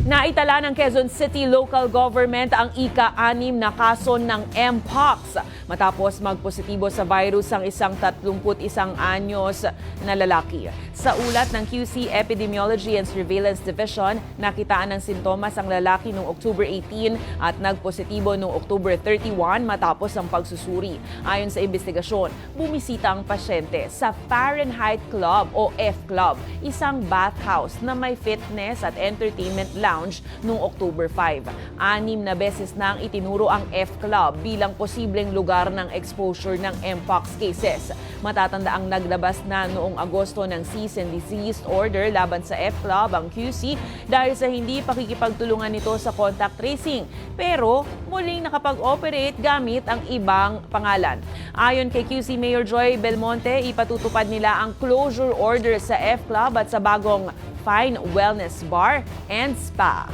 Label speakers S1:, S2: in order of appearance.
S1: Naitala ng Quezon City Local Government ang ika-6 na kaso ng Mpox matapos magpositibo sa virus ang isang 31 anyos na lalaki. Sa ulat ng QC Epidemiology and Surveillance Division, nakitaan ng sintomas ang lalaki noong October 18 at nagpositibo noong October 31 matapos ang pagsusuri. Ayon sa investigasyon, bumisita ang pasyente sa Fahrenheit Club o F Club, isang bathhouse na may fitness at entertainment lounge noong October 5. 6 na beses nang itinuro ang F Club bilang posibleng lugar ng exposure ng Mpox cases. Matatanda ang naglabas na noong Agosto ng cease and desist order laban sa F Club ang QC dahil sa hindi pakikipagtulungan nito sa contact tracing. Pero muling nakapag-operate gamit ang ibang pangalan. Ayon kay QC Mayor Joy Belmonte, ipatutupad nila ang closure order sa F Club at sa bagong Fine Wellness Bar and Spa.